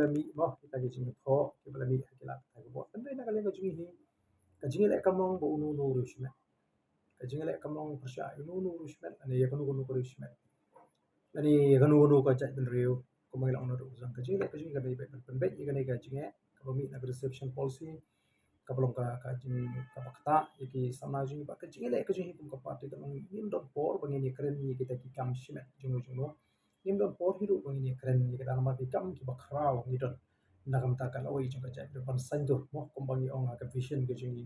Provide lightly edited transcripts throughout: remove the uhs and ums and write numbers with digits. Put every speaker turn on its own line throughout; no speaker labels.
balami mo kita gijing tho ki balami hakila ta go tan na kalen ga jingi hi ka jingi le kamong bo unu no rushme ka jingi le kamong persha unu no rushme ane ya kanu kanu rushme ane ya kanu kanu ka chat ben riu ko mai la ono ru zang ka jingi ka dai ben bet ni ga jingi ka bami na reception policy ka belum ka jingi ka bakta iki sama jingi ba ka jingi le ka jingi kum ka party ka nim dot por bangin ni kren ni kita ki kam shime jungu jungu nim dot por hidu bangin ni kren ni kita nama ki kam ki bakrao ni dot nakam ta ka loi jung ka jai ban san do mo kumbang ni ong ka vision ka jingi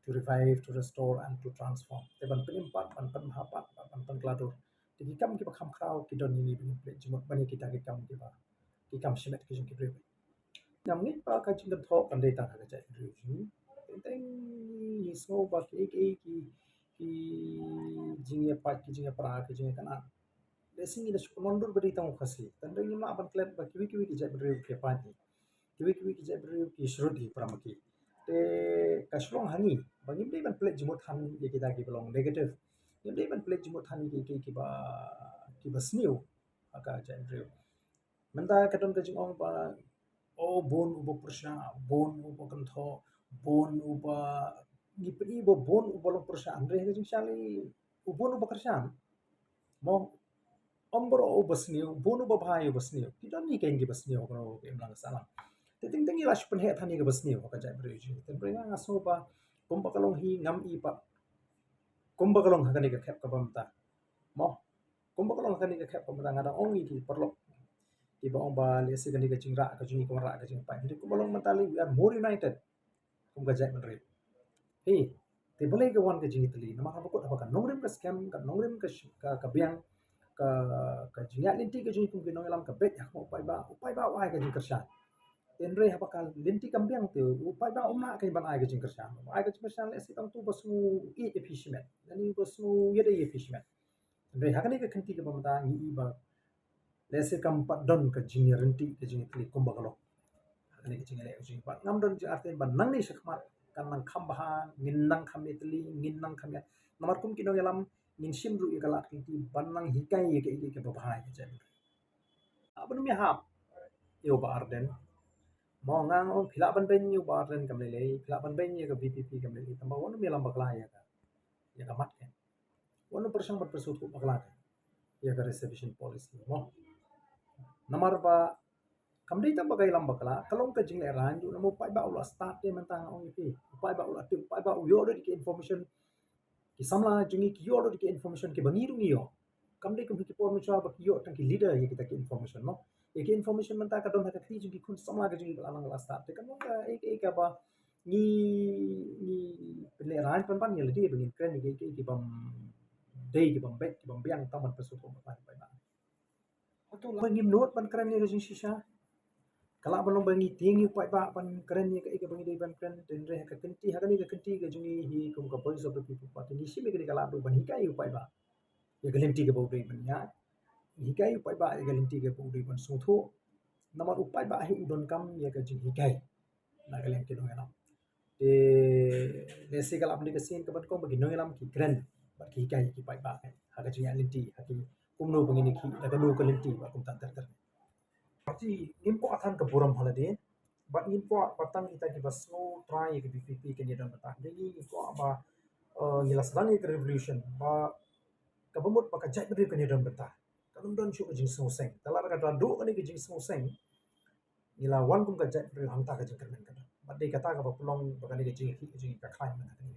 to revive to restore and to transform te ban penim pat ban hapat ban kladur ti kam ki bakam krao ki don ni bin ple jumot bani kita ki kam shime ki jingi bre nam ni pa ka jingi tho kan dei ta ka jai bre teng ni so ba ki jingi pa ki jingi pra ki jingi kana lesing ina sukumondur beri tang khasi tandang ni ma ban klet ba kiwi ki jai bre ke pa ni kiwi ki jai bre ki shrudi pramaki te kashlong hani bangi dei ban klet jumot han ye kita ki belong negative ye dei ban klet jumot han ki ba sniu aka jai bre menta kadon ka jing ong pa oh bon ubo prasha bon ubo kan tho bon uba gipri bo bon ubo lo prasha andre he jing shali ubon ubo prasha mo ombro ubo sniu bon ubo bhai ubo sniu kidon ni ken gi basniu ko ke mlang salam te ting ting ila shpen he thani ga basniu ka jai bre ji te bre nga so ba kumba kalong hi ngam i pa kumba kalong ha kani ka khep ka bamta mo kumba kalong ha kani ka khep ka bamta ngada ong i ki perlo di ba ba le se gani ka jingra ka jingi ko ra ka jing pa ni ko balong mentali we are more united kum ga jai menre hey te boleh ke wan ka jingi tali nama ka ko ka nongrim ka scam ka nongrim ka biang ka jinga linti ka jingi kum ke nong lam ka bet ya ko upai ba wai ka jing kershan enre ha bakal linti kam biang te upai ba umma ka ban ai ka jing kershan ai ka jing kershan le se tang tu basu i efficient nani basu yede efficient enre ha kani ka kenti ka bamta ni ba lese kam pat don ka jingi renti ka jingi kli kumba kalo ani ka jingi le jingi pat ngam don ji arte ban nang ni shakmat kan nang kham baha ngin nang kham itli ngin nang kham ya namar kum kino yalam ngin shim ru ya kala ti ban nang hikai ya ke bahai ka jen abun mi hap yo ba arden mo ngang o phila ban ben yo ba arden kam le phila ban ben ya ka bpp kam le tamba won mi lam bakla ya ka mat ke won persang bat persut ko bakla ya ka reservation policy mo namar ba kam dei tam bagai lam bakla kalong ka jing le ran ju namo pai ba ula start te mentang ong ipi pai ba ula tim pai ba yo do ki information ki samla jingi ki yo do ki information ki bangi rungi yo kam dei kum ki por mu cha ba ki yo tang ki leader ye kita ki information no ye ki information menta ka don ha ka ki jingi kun samla ka jingi alang la start te kam ka ka ba ni le ran pan pan ye le di bengin kren ki bam dei ki bam bet ki bam biang taman pesu ko ba pai ba atau la ngim not pan kren ye jing shisha kala balong bangi tingi pai ba pan kren ni ka bangi dei ban kren den re ka kenti ha ka kenti ka jungi hi kum ka voice of the people pa ni shi me ka kala do ban hi kai pai ba ya galimti ka bo dei ban ya hi kai pai ba ya galimti ka bo dei ban so tho namar upai ba hi udon kam ya ka jing hi kai na galem ke dong elam te lesi kala aplikasi ka ban ko bagi no elam ki kren ba ki kai ki pai ba ha ka jing alinti ha ki kum no bangi ni ki da ka no ka linti ba kum tan ter Berarti info akan ke buram holiday. But info batang kita di basno try ke BPP ke ni dan batang. Jadi info apa ngilas lang ke revolution ba kabumut ba ka jai ke ni dan batang. Kalum don shu jing so seng. Tala ka da do ke jing so seng. Ngila wan kum ka jai hang ta ka jing kan. But dei kata ka ba pulong ba ka ni jing ka khain mana ni.